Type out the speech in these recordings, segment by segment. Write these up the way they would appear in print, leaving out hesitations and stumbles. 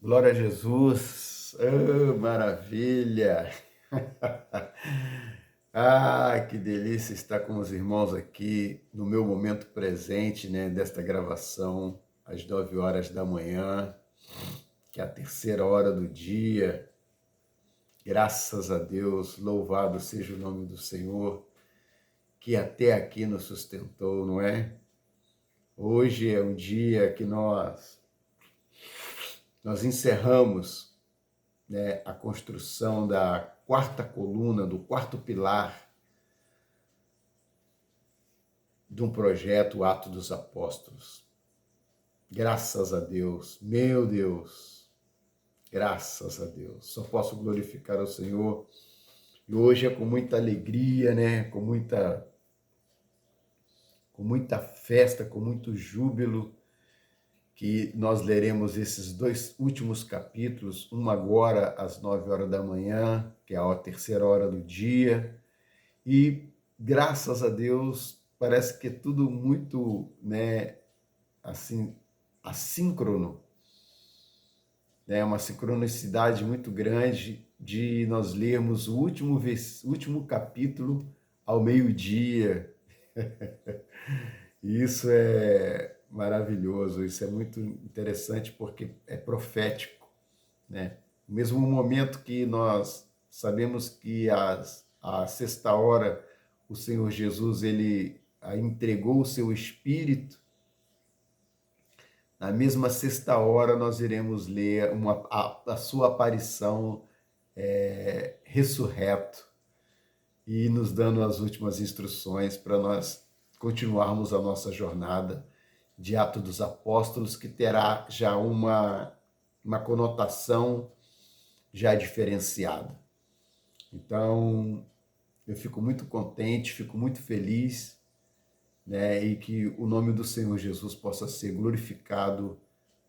Glória a Jesus. Maravilha. Que delícia estar com os irmãos aqui no meu momento presente, né, desta gravação, às 9 horas da manhã, que é a terceira hora do dia. Graças a Deus, louvado seja o nome do Senhor, que até aqui nos sustentou, não é? Hoje é um dia que nós encerramos, né, a construção da quarta coluna, do quarto pilar de um projeto, o Ato dos Apóstolos. Graças a Deus, meu Deus, graças a Deus. Só posso glorificar ao Senhor. E hoje é com muita alegria, né? Com muita festa, com muito júbilo, que nós leremos esses dois últimos capítulos, um agora às 9 horas da manhã, que é a terceira hora do dia, e graças a Deus parece que é tudo muito, né, assim, assíncrono, né, uma sincronicidade muito grande de nós lermos o último capítulo ao meio-dia. E isso é maravilhoso, isso é muito interessante porque é profético, né? No mesmo momento que nós sabemos que a sexta hora o Senhor Jesus ele entregou o seu Espírito, na mesma sexta hora nós iremos ler a sua aparição ressurreto e nos dando as últimas instruções para nós continuarmos a nossa jornada de Atos dos Apóstolos, que terá já uma conotação já diferenciada. Então, eu fico muito contente, fico muito feliz, né, e que o nome do Senhor Jesus possa ser glorificado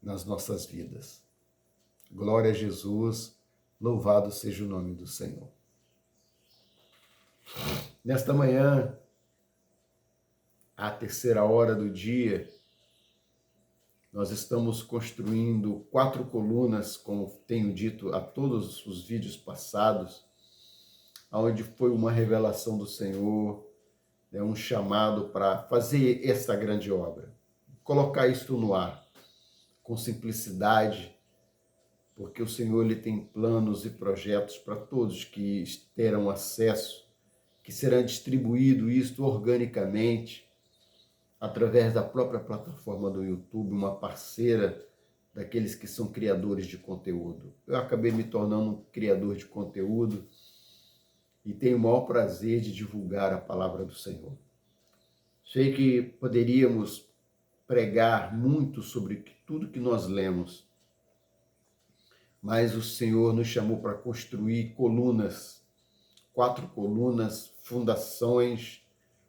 nas nossas vidas. Glória a Jesus, louvado seja o nome do Senhor. Nesta manhã, à terceira hora do dia, nós estamos construindo 4 colunas, como tenho dito a todos os vídeos passados, onde foi uma revelação do Senhor, né, um chamado para fazer essa grande obra, colocar isto no ar, com simplicidade, porque o Senhor ele tem planos e projetos para todos que terão acesso, que será distribuído isto organicamente, através da própria plataforma do YouTube, uma parceira daqueles que são criadores de conteúdo. Eu acabei me tornando um criador de conteúdo e tenho o maior prazer de divulgar a palavra do Senhor. Sei que poderíamos pregar muito sobre tudo que nós lemos, mas o Senhor nos chamou para construir colunas, 4 colunas, fundações,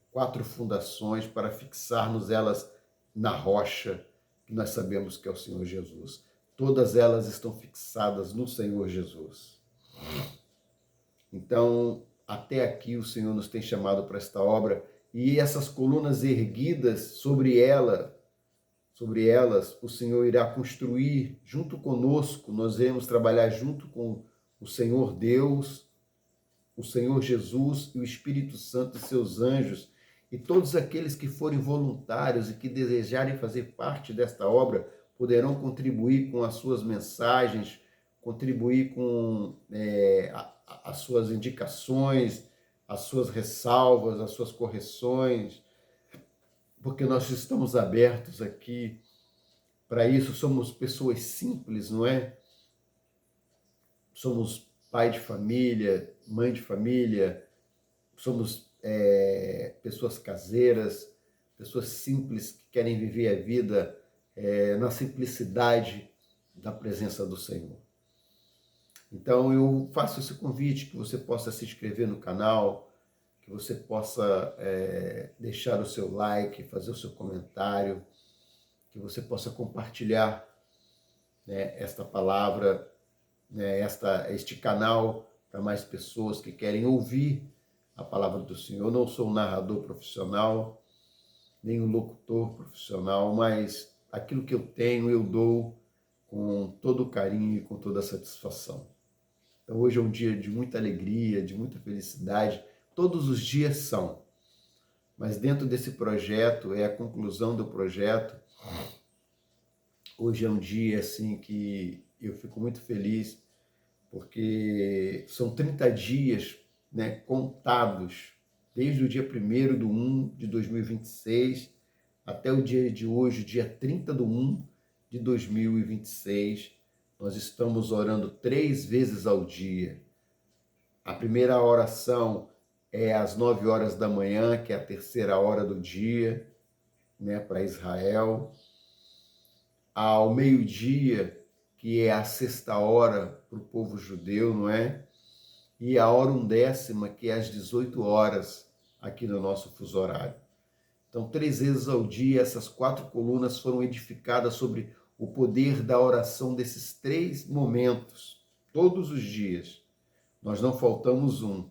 4 fundações para fixarmos elas na rocha, que nós sabemos que é o Senhor Jesus. Todas elas estão fixadas no Senhor Jesus. Então, até aqui o Senhor nos tem chamado para esta obra, e essas colunas erguidas sobre elas, o Senhor irá construir junto conosco, nós iremos trabalhar junto com o Senhor Deus, o Senhor Jesus e o Espírito Santo e seus anjos, e todos aqueles que forem voluntários e que desejarem fazer parte desta obra poderão contribuir com as suas mensagens, contribuir com as suas indicações, as suas ressalvas, as suas correções, porque nós estamos abertos aqui para isso. Somos pessoas simples, não é? Somos pai de família, mãe de família, somos pessoas caseiras, pessoas simples que querem viver a vida na simplicidade da presença do Senhor. Então eu faço esse convite, que você possa se inscrever no canal, que você possa deixar o seu like, fazer o seu comentário, que você possa compartilhar, né, esta palavra, né, este canal para mais pessoas que querem ouvir a palavra do Senhor. Eu não sou um narrador profissional, nem um locutor profissional, mas aquilo que eu tenho eu dou com com todo o carinho e com toda a satisfação. Então hoje é um dia de muita alegria, de muita felicidade. Todos os dias são, mas dentro desse projeto, é a conclusão do projeto. Hoje é um dia assim que eu fico muito feliz, porque são 30 dias, né, contados, desde o dia 1º de 2026 até o dia de hoje, dia 30 de 2026. Nós estamos orando 3 vezes ao dia. A primeira oração é às 9 horas da manhã, que é a terceira hora do dia, né, para Israel. Ao meio-dia, que é a sexta hora para o povo judeu, não é? E a hora 1/10, que é às 18 horas, aqui no nosso fuso horário. Então, 3 vezes ao dia, essas 4 colunas foram edificadas sobre o poder da oração desses 3 momentos, todos os dias. Nós não faltamos um.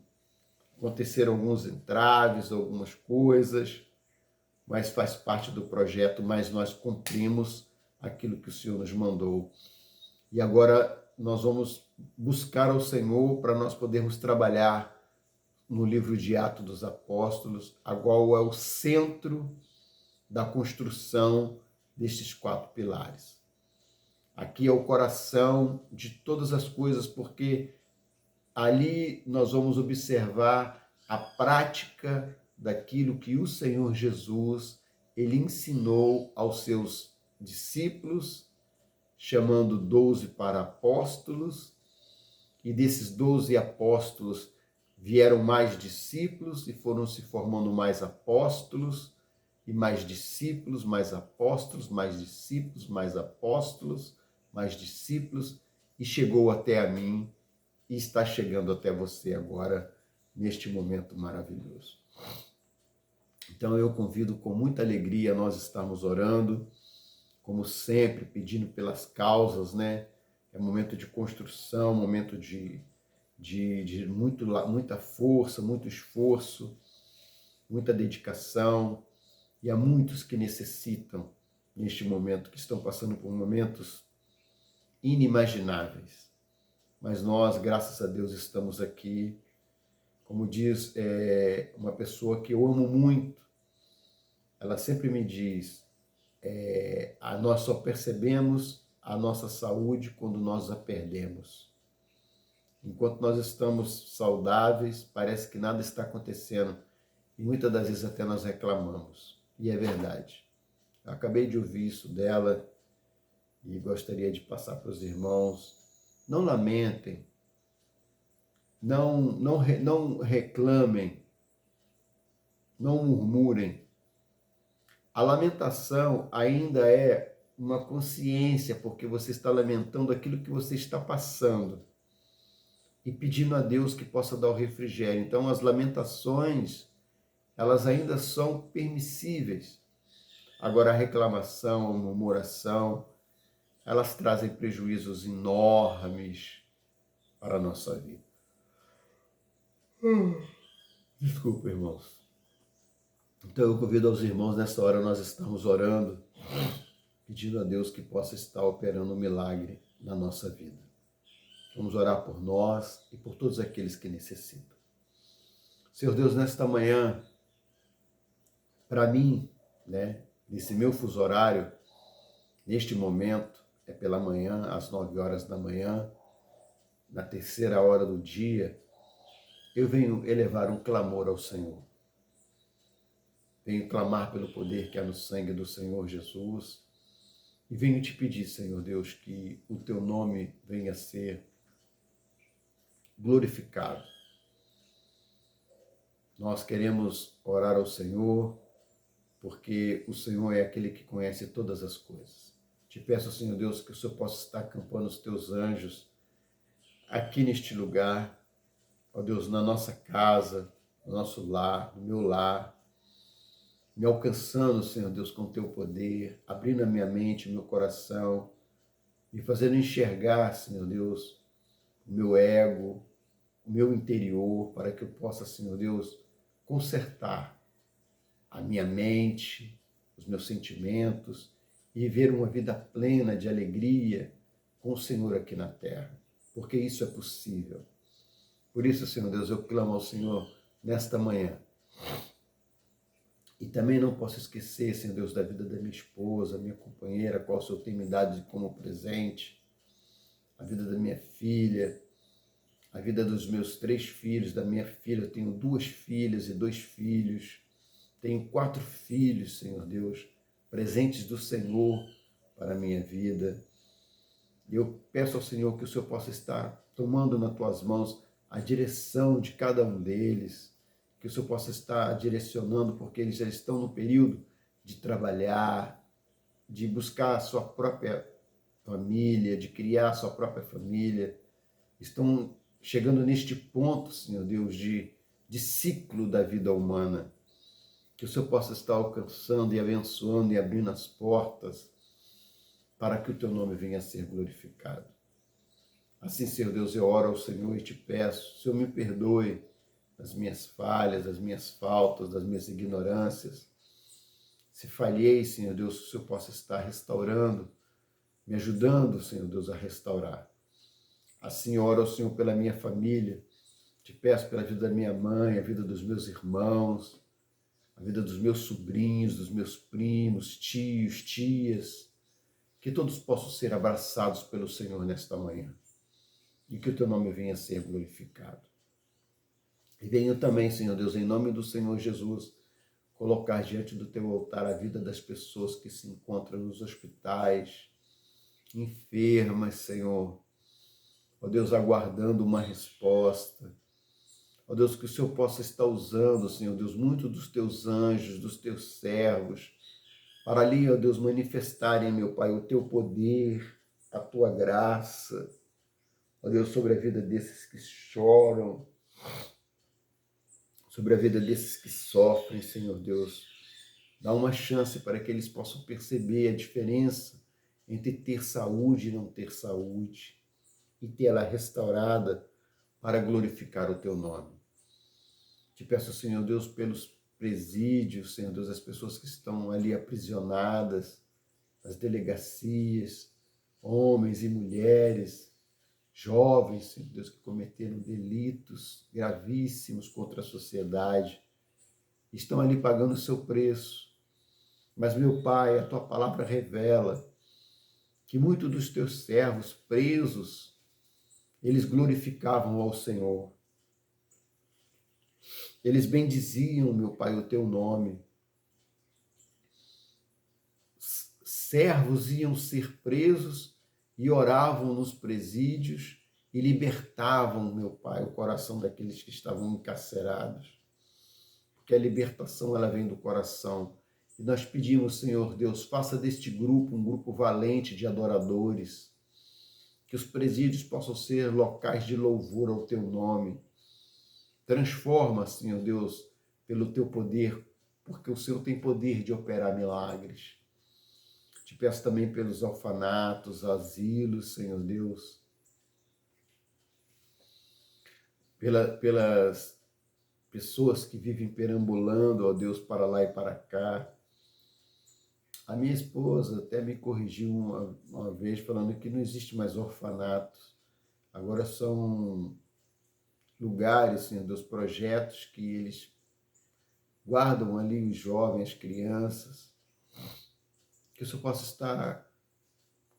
Aconteceram alguns entraves, algumas coisas, mas faz parte do projeto, mas nós cumprimos aquilo que o Senhor nos mandou. E agora nós vamos buscar ao Senhor para nós podermos trabalhar no livro de Atos dos Apóstolos, a qual é o centro da construção destes 4 pilares. Aqui é o coração de todas as coisas, porque ali nós vamos observar a prática daquilo que o Senhor Jesus, ele ensinou aos seus discípulos, chamando 12 para apóstolos, e desses 12 apóstolos vieram mais discípulos e foram se formando mais apóstolos, e mais discípulos, mais apóstolos, mais discípulos, mais apóstolos, mais discípulos, e chegou até a mim, e está chegando até você agora, neste momento maravilhoso. Então eu convido com muita alegria a nós estarmos orando, como sempre, pedindo pelas causas, né? É momento de construção, momento de muita força, muito esforço, muita dedicação, e há muitos que necessitam, neste momento, que estão passando por momentos inimagináveis. Mas nós, graças a Deus, estamos aqui. Como diz uma pessoa que eu amo muito, ela sempre me diz, nós só percebemos a nossa saúde quando nós a perdemos. Enquanto nós estamos saudáveis, parece que nada está acontecendo. E muitas das vezes até nós reclamamos. E é verdade. Eu acabei de ouvir isso dela e gostaria de passar para os irmãos. Não lamentem, não reclamem, não murmurem. A lamentação ainda é uma consciência, porque você está lamentando aquilo que você está passando e pedindo a Deus que possa dar o refrigério. Então, as lamentações, elas ainda são permissíveis. Agora, a reclamação, a murmuração, elas trazem prejuízos enormes para a nossa vida. Desculpa, irmãos. Então, eu convido aos irmãos, nessa hora nós estamos orando, pedindo a Deus que possa estar operando um milagre na nossa vida. Vamos orar por nós e por todos aqueles que necessitam. Senhor Deus, nesta manhã, para mim, né, nesse meu fuso horário, neste momento, é pela manhã, às 9 horas da manhã, na terceira hora do dia, eu venho elevar um clamor ao Senhor. Venho clamar pelo poder que há no sangue do Senhor Jesus e venho te pedir, Senhor Deus, que o teu nome venha a ser glorificado. Nós queremos orar ao Senhor, porque o Senhor é aquele que conhece todas as coisas. Te peço, Senhor Deus, que o Senhor possa estar acampando os teus anjos aqui neste lugar, ó Deus, na nossa casa, no nosso lar, no meu lar, me alcançando, Senhor Deus, com o teu poder, abrindo a minha mente, o meu coração, me fazendo enxergar, Senhor Deus, o meu ego, o meu interior, para que eu possa, Senhor Deus, consertar a minha mente, os meus sentimentos e viver uma vida plena de alegria, com o Senhor aqui na terra, porque isso é possível. Por isso, Senhor Deus, eu clamo ao Senhor nesta manhã. E também não posso esquecer, Senhor Deus, da vida da minha esposa, minha companheira, a qual o Senhor tem me dado como presente, a vida da minha filha, a vida dos meus 3 filhos, da minha filha. Eu tenho 2 filhas e 2 filhos. Tenho 4 filhos, Senhor Deus, presentes do Senhor para a minha vida. Eu peço ao Senhor que o Senhor possa estar tomando nas tuas mãos a direção de cada um deles, que o Senhor possa estar direcionando, porque eles já estão no período de trabalhar, de buscar a sua própria família, de criar a sua própria família. Estão chegando neste ponto, Senhor Deus, de ciclo da vida humana. Que o Senhor possa estar alcançando e abençoando e abrindo as portas para que o teu nome venha a ser glorificado. Assim, Senhor Deus, eu oro ao Senhor e te peço, Senhor, me perdoe as minhas falhas, as minhas faltas, das minhas ignorâncias. Se falhei, Senhor Deus, que o Senhor possa estar restaurando, me ajudando, Senhor Deus, a restaurar. Assim, oro ao Senhor pela minha família, te peço pela vida da minha mãe, a vida dos meus irmãos, a vida dos meus sobrinhos, dos meus primos, tios, tias, que todos possam ser abraçados pelo Senhor nesta manhã e que o teu nome venha a ser glorificado. E venho também, Senhor Deus, em nome do Senhor Jesus, colocar diante do teu altar a vida das pessoas que se encontram nos hospitais, enfermas, Senhor. Ó Deus, aguardando uma resposta. Ó Deus, que o Senhor possa estar usando, Senhor Deus, muito dos teus anjos, dos teus servos, para ali, ó Deus, manifestarem, meu Pai, o teu poder, a tua graça, ó Deus, sobre a vida desses que choram, sobre a vida desses que sofrem, Senhor Deus. Dá uma chance para que eles possam perceber a diferença entre ter saúde e não ter saúde, e ter ela restaurada para glorificar o teu nome. Te peço, Senhor Deus, pelos presídios, Senhor Deus, as pessoas que estão ali aprisionadas, as delegacias, homens e mulheres, jovens, Senhor Deus, que cometeram delitos gravíssimos contra a sociedade, estão ali pagando o seu preço. Mas, meu Pai, a tua palavra revela que muitos dos teus servos presos, eles glorificavam ao Senhor. Eles bendiziam, meu Pai, o teu nome. Servos iam ser presos e oravam nos presídios e libertavam, meu Pai, o coração daqueles que estavam encarcerados. Porque a libertação, ela vem do coração. E nós pedimos, Senhor Deus, faça deste grupo um grupo valente de adoradores, que os presídios possam ser locais de louvor ao teu nome. Transforma, Senhor Deus, pelo teu poder, porque o Senhor tem poder de operar milagres. Te peço também pelos orfanatos, asilos, Senhor Deus, pelas pessoas que vivem perambulando, ó Deus, para lá e para cá. A minha esposa até me corrigiu uma vez, falando que não existe mais orfanatos. Agora são lugares, Senhor Deus, projetos que eles guardam ali os jovens, as crianças. Que o Senhor possa estar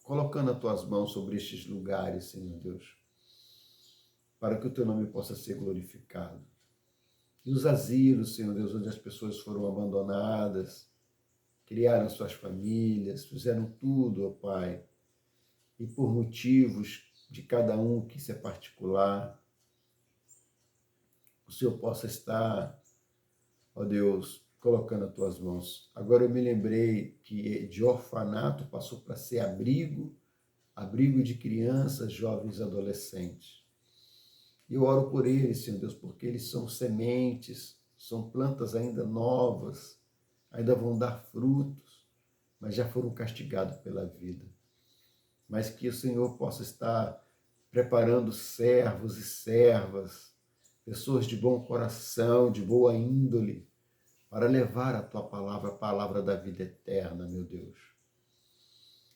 colocando as tuas mãos sobre estes lugares, Senhor Deus, para que o teu nome possa ser glorificado. E os asilos, Senhor Deus, onde as pessoas foram abandonadas, criaram suas famílias, fizeram tudo, ó Pai, e por motivos de cada um que isso é particular, o Senhor possa estar, ó Deus, colocando as tuas mãos. Agora eu me lembrei que de orfanato passou para ser abrigo de crianças, jovens e adolescentes. E eu oro por eles, Senhor Deus, porque eles são sementes, são plantas ainda novas, ainda vão dar frutos, mas já foram castigados pela vida. Mas que o Senhor possa estar preparando servos e servas, pessoas de bom coração, de boa índole, para levar a tua palavra, a palavra da vida eterna, meu Deus.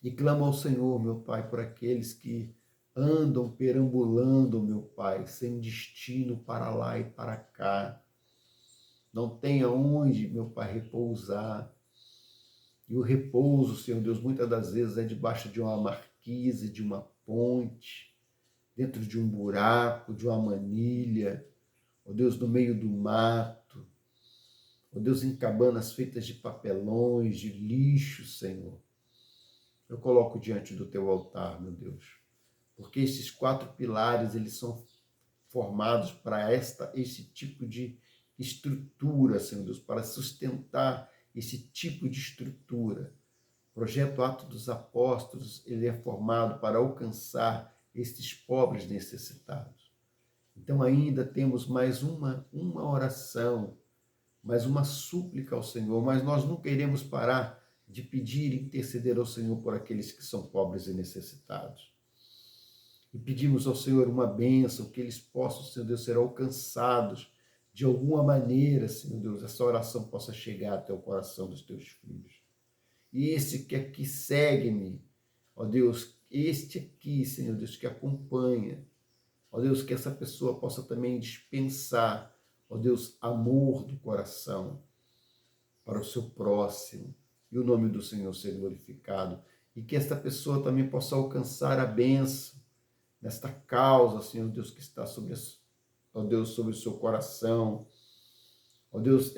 E clamo ao Senhor, meu Pai, por aqueles que andam perambulando, meu Pai, sem destino para lá e para cá. Não tem aonde, meu Pai, repousar. E o repouso, Senhor Deus, muitas das vezes é debaixo de uma marquise, de uma ponte, dentro de um buraco, de uma manilha, ó Deus, no meio do mato, ó Deus, em cabanas feitas de papelões, de lixo, Senhor. Eu coloco diante do teu altar, meu Deus, porque esses 4 pilares, eles são formados para esse tipo de estrutura, Senhor Deus, para sustentar esse tipo de estrutura. O projeto Atos dos Apóstolos, ele é formado para alcançar esses pobres necessitados. Então ainda temos mais uma oração, mais uma súplica ao Senhor, mas nós não queremos parar de pedir e interceder ao Senhor por aqueles que são pobres e necessitados. E pedimos ao Senhor uma bênção, que eles possam, Senhor Deus, ser alcançados de alguma maneira, Senhor Deus, essa oração possa chegar até o coração dos teus filhos. E esse que aqui segue-me, ó Deus, este aqui, Senhor Deus, que acompanha, ó Deus, que essa pessoa possa também dispensar, ó Deus, amor do coração para o seu próximo, e o nome do Senhor ser glorificado, e que esta pessoa também possa alcançar a bênção nesta causa, Senhor Deus, que está sobre, ó Deus, sobre o seu coração, ó Deus,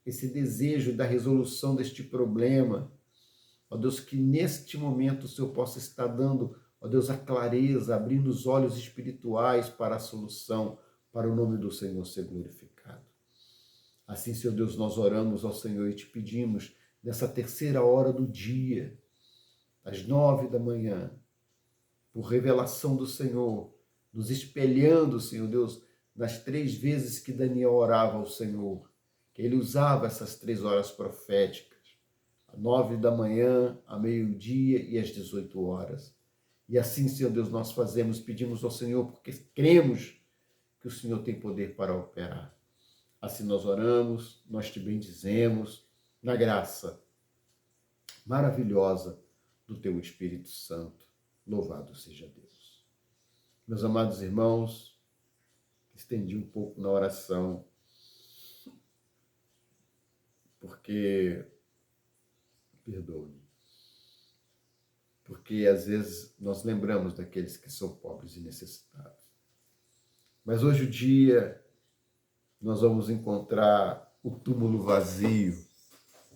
esse desejo da resolução deste problema, ó Deus, que neste momento o Senhor possa estar dando, ó Deus, a clareza, abrindo os olhos espirituais para a solução, para o nome do Senhor ser glorificado. Assim, Senhor Deus, nós oramos ao Senhor e te pedimos, nessa terceira hora do dia, às 9 da manhã, por revelação do Senhor, nos espelhando, Senhor Deus, nas 3 vezes que Daniel orava ao Senhor, que ele usava essas 3 horas proféticas, às 9 da manhã, a meio-dia e às 18 horas. E assim, Senhor Deus, nós fazemos, pedimos ao Senhor, porque cremos que o Senhor tem poder para operar. Assim nós oramos, nós te bendizemos, na graça maravilhosa do teu Espírito Santo. Louvado seja Deus. Meus amados irmãos, estendi um pouco na oração, porque, perdoe-me, porque às vezes nós lembramos daqueles que são pobres e necessitados. Mas hoje o dia nós vamos encontrar o túmulo vazio,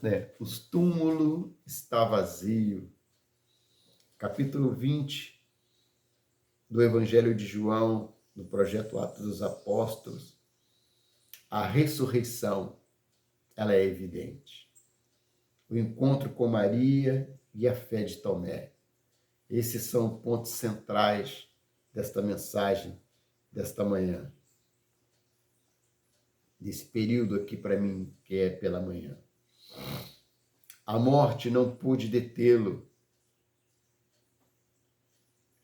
né? O túmulo está vazio. Capítulo 20 do Evangelho de João, do projeto Atos dos Apóstolos, a ressurreição, ela é evidente. O encontro com Maria e a fé de Tomé. Esses são pontos centrais desta mensagem, desta manhã. Desse período aqui para mim, que é pela manhã. A morte não pôde detê-lo.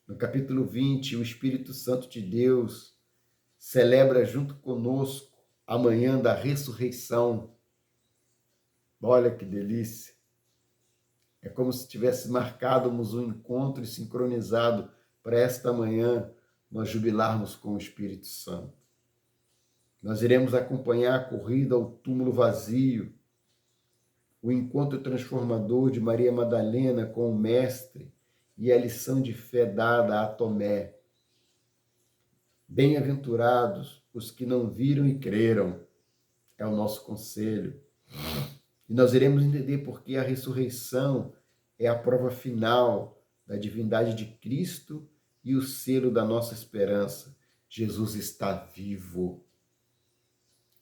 No capítulo 20, o Espírito Santo de Deus celebra junto conosco a manhã da ressurreição. Olha que delícia! É como se tivesse marcádamos um encontro e sincronizado para esta manhã nós jubilarmos com o Espírito Santo. Nós iremos acompanhar a corrida ao túmulo vazio, o encontro transformador de Maria Madalena com o Mestre e a lição de fé dada a Tomé. Bem-aventurados os que não viram e creram, é o nosso conselho. E nós iremos entender porque a ressurreição é a prova final da divindade de Cristo e o selo da nossa esperança. Jesus está vivo.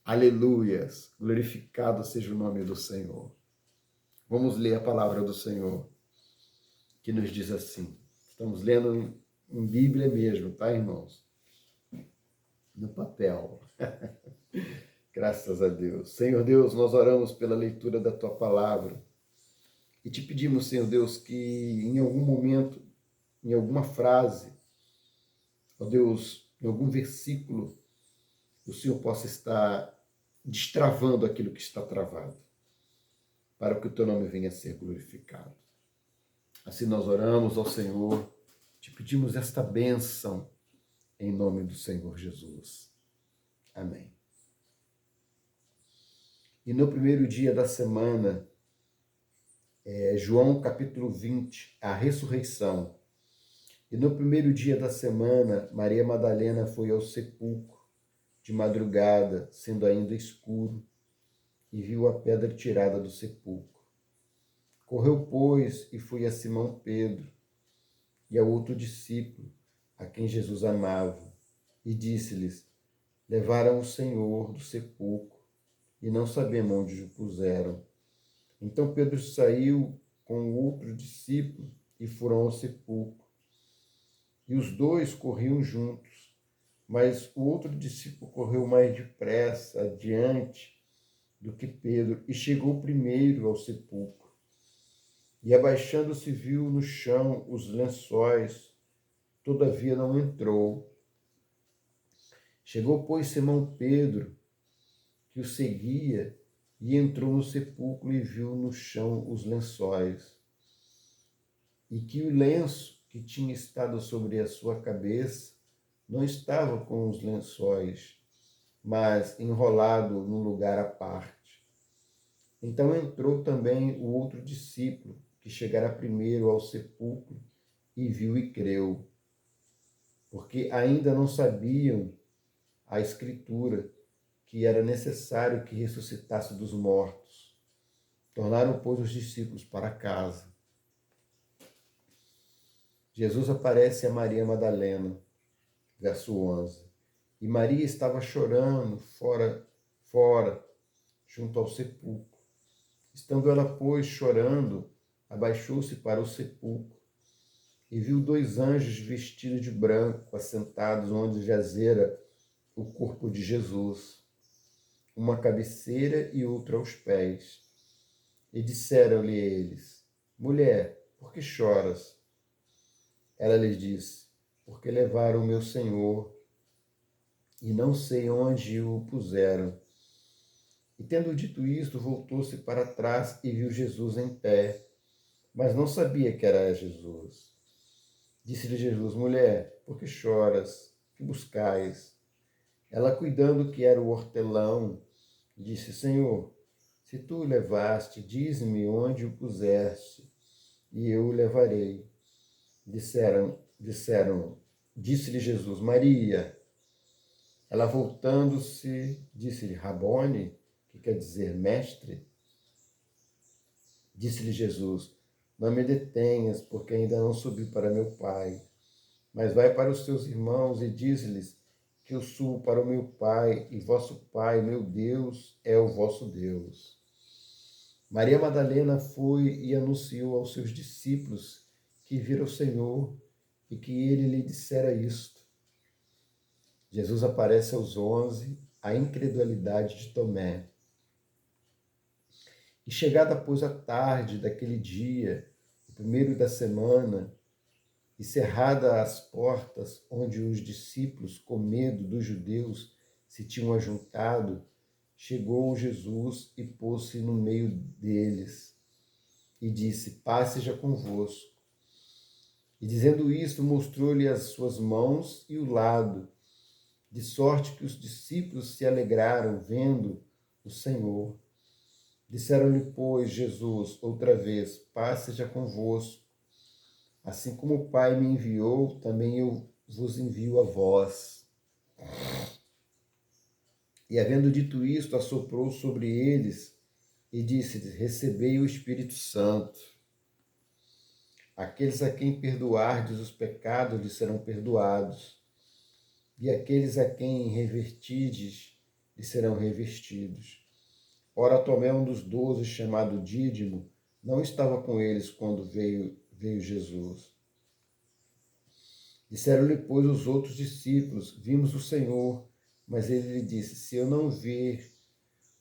Aleluias! Glorificado seja o nome do Senhor. Vamos ler a palavra do Senhor, que nos diz assim. Estamos lendo em Bíblia mesmo, tá, irmãos? No papel. Graças a Deus. Senhor Deus, nós oramos pela leitura da Tua palavra e te pedimos, Senhor Deus, que em algum momento, em alguma frase, ó Deus, em algum versículo, o Senhor possa estar destravando aquilo que está travado, para que o Teu nome venha a ser glorificado. Assim nós oramos ao Senhor, te pedimos esta bênção em nome do Senhor Jesus. Amém. E no primeiro dia da semana, João capítulo 20, a ressurreição. E no primeiro dia da semana, Maria Madalena foi ao sepulcro de madrugada, sendo ainda escuro, e viu a pedra tirada do sepulcro. Correu, pois, e foi a Simão Pedro e a outro discípulo, a quem Jesus amava, e disse-lhes: levaram o Senhor do sepulcro, e não sabemos onde o puseram. Então Pedro saiu com o outro discípulo e foram ao sepulcro. E os dois corriam juntos, mas o outro discípulo correu mais depressa adiante do que Pedro e chegou primeiro ao sepulcro. E abaixando-se viu no chão os lençóis, todavia não entrou. Chegou, pois, Simão Pedro, que o seguia, e entrou no sepulcro e viu no chão os lençóis, e que o lenço que tinha estado sobre a sua cabeça não estava com os lençóis, mas enrolado num lugar à parte. Então entrou também o outro discípulo, que chegara primeiro ao sepulcro, e viu e creu, porque ainda não sabiam a Escritura, que era necessário que ressuscitasse dos mortos. Tornaram, pois, os discípulos para casa. Jesus aparece a Maria Madalena, verso 11. E Maria estava chorando fora, junto ao sepulcro. Estando ela, pois, chorando, abaixou-se para o sepulcro e viu dois anjos vestidos de branco, assentados onde jazera o corpo de Jesus, uma à cabeceira e outra aos pés. E disseram-lhe eles: mulher, por que choras? Ela lhes disse: porque levaram o meu Senhor e não sei onde o puseram. E tendo dito isto, voltou-se para trás e viu Jesus em pé, mas não sabia que era Jesus. Disse-lhe Jesus: mulher, por que choras? Que buscais? Ela, cuidando que era o hortelão, disse: Senhor, se tu o levaste, dize-me onde o puseste, e eu o levarei. Disse-lhe Jesus: Maria. Ela, voltando-se, disse-lhe: Rabone, que quer dizer mestre. Disse-lhe Jesus: não me detenhas, porque ainda não subi para meu Pai. Mas vai para os teus irmãos e dize-lhes que eu subo para o meu Pai e vosso Pai, meu Deus, é o vosso Deus. Maria Madalena foi e anunciou aos seus discípulos que vira o Senhor e que ele lhe dissera isto. Jesus aparece aos 11, a incredulidade de Tomé. E chegada, pois, a tarde daquele dia, o primeiro da semana, e cerrada as portas onde os discípulos, com medo dos judeus, se tinham ajuntado, chegou Jesus e pôs-se no meio deles e disse: paz seja convosco. E dizendo isto, mostrou-lhe as suas mãos e o lado, de sorte que os discípulos se alegraram vendo o Senhor. Disseram-lhe, pois, Jesus outra vez: paz seja convosco. Assim como o Pai me enviou, também eu vos envio a vós. E havendo dito isto, assoprou sobre eles e disse-lhes: recebei o Espírito Santo. Aqueles a quem perdoardes os pecados lhes serão perdoados, e aqueles a quem revertides lhes serão revestidos. Ora, Tomé, um dos 12, chamado Dídimo, não estava com eles quando veio Jesus. Disseram-lhe, pois, os outros discípulos: vimos o Senhor. Mas ele lhe disse: se eu não ver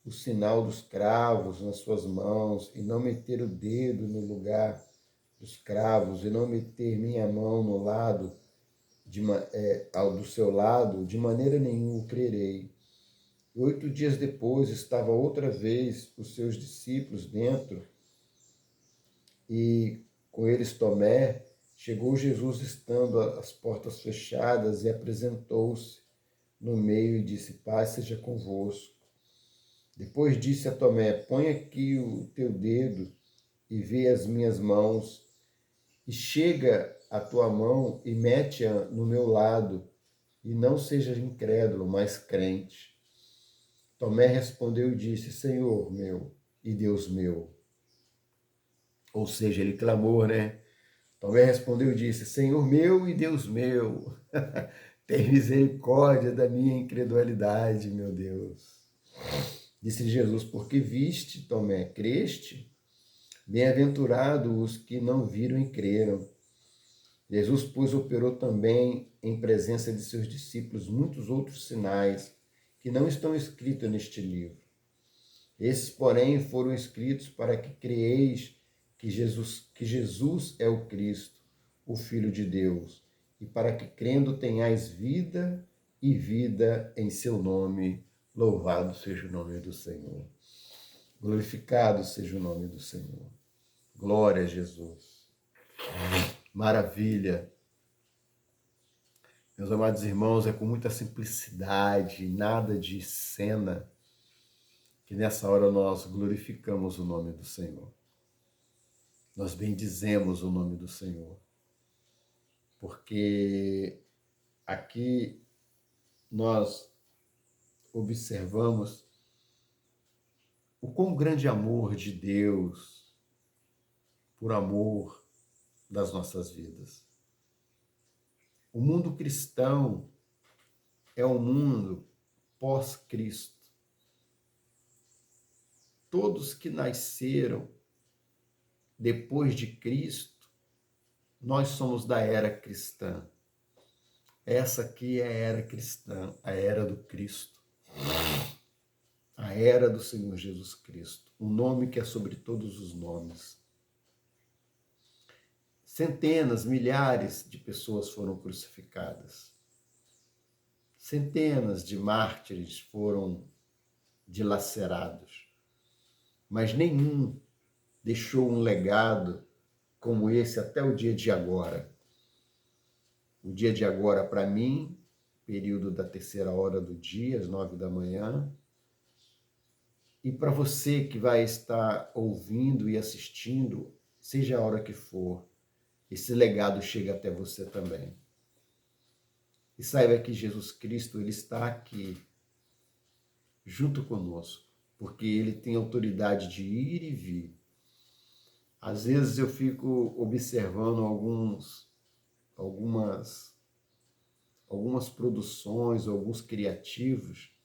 o sinal dos cravos nas suas mãos, e não meter o dedo no lugar dos cravos, e não meter minha mão no lado do seu lado, de maneira nenhuma crerei. 8 dias depois, estava outra vez os seus discípulos dentro, e com eles Tomé, chegou Jesus estando as portas fechadas e apresentou-se no meio e disse: Paz seja convosco. Depois disse a Tomé: Põe aqui o teu dedo e vê as minhas mãos, e chega a tua mão e mete-a no meu lado, e não seja incrédulo, mas crente. Tomé respondeu e disse: Senhor meu e Deus meu. Ou seja, ele clamou, né? Tomé respondeu e disse: Senhor meu e Deus meu, tem misericórdia da minha incredulidade, meu Deus. Disse Jesus: Porque viste, Tomé, creste? Bem-aventurados os que não viram e creram. Jesus, pois, operou também em presença de seus discípulos muitos outros sinais que não estão escritos neste livro. Esses, porém, foram escritos para que creeis que Jesus é o Cristo, o Filho de Deus, e para que, crendo, tenhais vida e vida em seu nome. Louvado seja o nome do Senhor. Glorificado seja o nome do Senhor. Glória a Jesus. Maravilha. Meus amados irmãos, é com muita simplicidade, nada de cena, que nessa hora nós glorificamos o nome do Senhor. Nós bendizemos o nome do Senhor. Porque aqui nós observamos o quão grande amor de Deus por amor das nossas vidas. O mundo cristão é um mundo pós-Cristo. Todos que nasceram depois de Cristo, nós somos da era cristã. Essa aqui é a era cristã, a era do Cristo, a era do Senhor Jesus Cristo, o nome que é sobre todos os nomes. Centenas, milhares de pessoas foram crucificadas. Centenas de mártires foram dilacerados. Mas nenhum deixou um legado como esse até o dia de agora. O dia de agora, para mim, período da terceira hora do dia, às 9 da manhã. E para você que vai estar ouvindo e assistindo, seja a hora que for, esse legado chega até você também. E saiba que Jesus Cristo, ele está aqui, junto conosco, porque ele tem autoridade de ir e vir. Às vezes eu fico observando algumas produções, alguns criativos,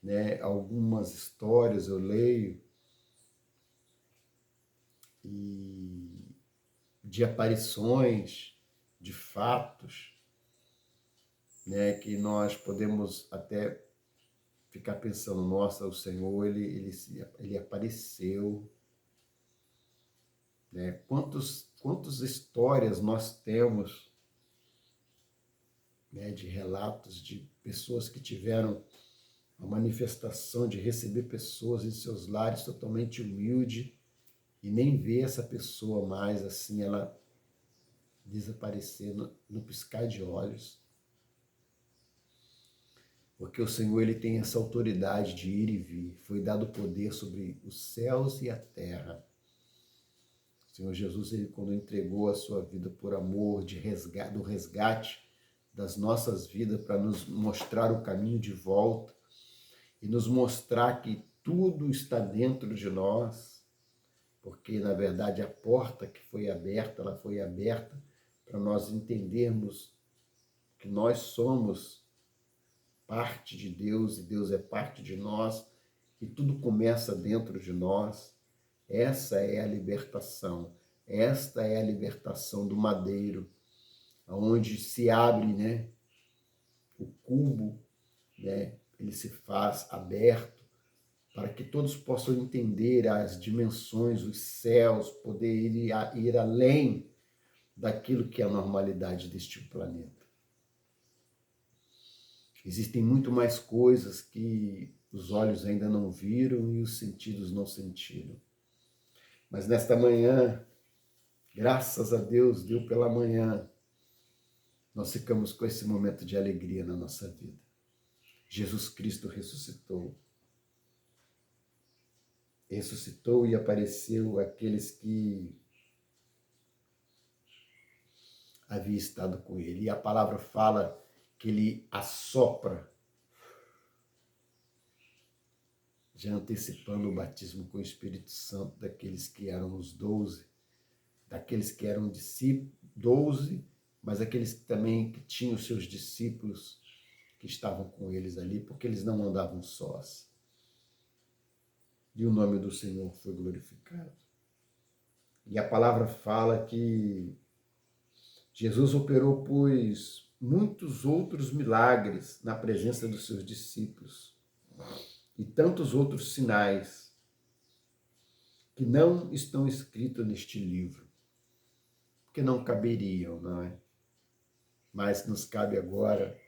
né? Algumas histórias eu leio e de aparições, de fatos, né? Que nós podemos até ficar pensando, nossa, o Senhor ele apareceu, né? Quantas histórias nós temos, né, de relatos de pessoas que tiveram a manifestação de receber pessoas em seus lares totalmente humilde e nem ver essa pessoa mais, assim, ela desaparecer no piscar de olhos. Porque o Senhor, ele tem essa autoridade de ir e vir. Foi dado poder sobre os céus e a terra. O Senhor Jesus, ele, quando entregou a sua vida por amor, do resgate das nossas vidas, para nos mostrar o caminho de volta e nos mostrar que tudo está dentro de nós, porque, na verdade, a porta que foi aberta, ela foi aberta para nós entendermos que nós somos parte de Deus e Deus é parte de nós, e tudo começa dentro de nós. Essa é a libertação. Esta é a libertação do madeiro, onde se abre, né, o cubo, né, ele se faz aberto para que todos possam entender as dimensões, os céus, poder ir além daquilo que é a normalidade deste planeta. Existem muito mais coisas que os olhos ainda não viram e os sentidos não sentiram. Mas nesta manhã, Graças a Deus, deu pela manhã. Nós ficamos com esse momento de alegria na nossa vida. Jesus Cristo ressuscitou. Ressuscitou e apareceu àqueles que haviam estado com ele. E a palavra fala que ele assopra, já antecipando o batismo com o Espírito Santo daqueles que eram os 12, daqueles que eram discípulos, 12, mas aqueles que também que tinham seus discípulos que estavam com eles ali, porque eles não andavam sós. E o nome do Senhor foi glorificado. E a palavra fala que Jesus operou, pois, muitos outros milagres na presença dos seus discípulos e tantos outros sinais que não estão escritos neste livro, porque não caberiam, não é? Mas nos cabe agora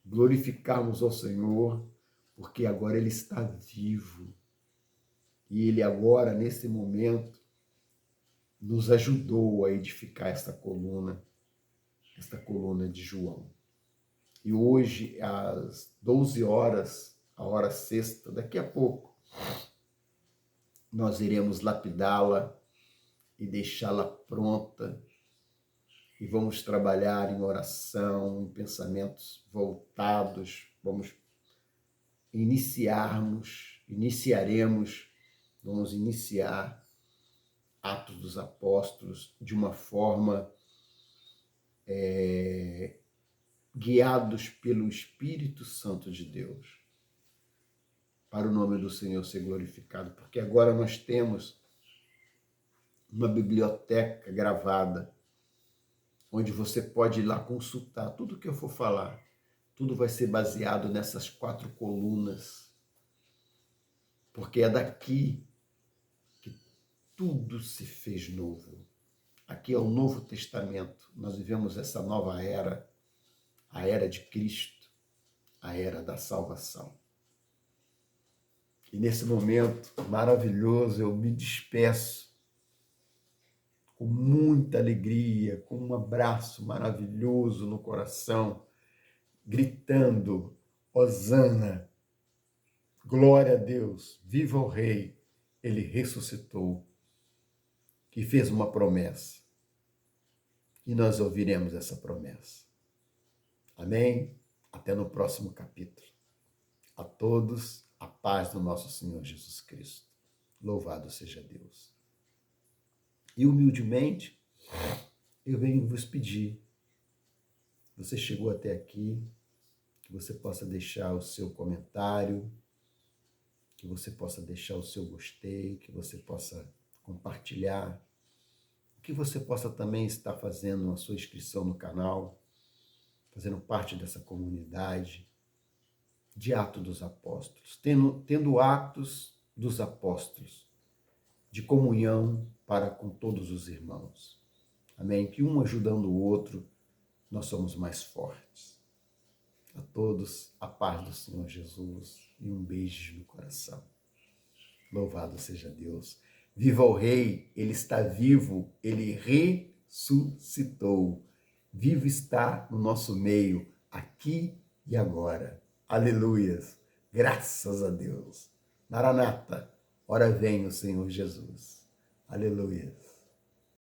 glorificarmos ao Senhor, porque agora Ele está vivo. E Ele agora, nesse momento, nos ajudou a edificar esta coluna de João. E hoje, às 12 horas, a hora sexta, daqui a pouco, nós iremos lapidá-la e deixá-la pronta. E vamos trabalhar em oração, em pensamentos voltados, vamos vamos iniciar Atos dos Apóstolos de uma forma guiados pelo Espírito Santo de Deus, para o nome do Senhor ser glorificado, porque agora nós temos uma biblioteca gravada, onde você pode ir lá consultar tudo que eu for falar. Tudo vai ser baseado nessas 4 colunas, porque é daqui que tudo se fez novo. Aqui é o Novo Testamento. Nós vivemos essa nova era, a era de Cristo, a era da salvação. E nesse momento maravilhoso eu me despeço com muita alegria, com um abraço maravilhoso no coração, gritando: Hosana, glória a Deus, viva o Rei, ele ressuscitou e fez uma promessa. E nós ouviremos essa promessa. Amém? Até no próximo capítulo. A todos, a paz do nosso Senhor Jesus Cristo. Louvado seja Deus. E humildemente, eu venho vos pedir, você chegou até aqui, que você possa deixar o seu comentário, que você possa deixar o seu gostei, que você possa compartilhar, que você possa também estar fazendo a sua inscrição no canal, fazendo parte dessa comunidade de Atos dos Apóstolos, tendo Atos dos Apóstolos, de comunhão para com todos os irmãos. Amém? Que um ajudando o outro, nós somos mais fortes. A todos, a paz do Senhor Jesus e um beijo no coração. Louvado seja Deus. Viva o Rei, Ele está vivo, Ele ressuscitou. Vivo está no nosso meio, aqui e agora. Aleluias. Graças a Deus. Maranata, ora vem o Senhor Jesus. Aleluias.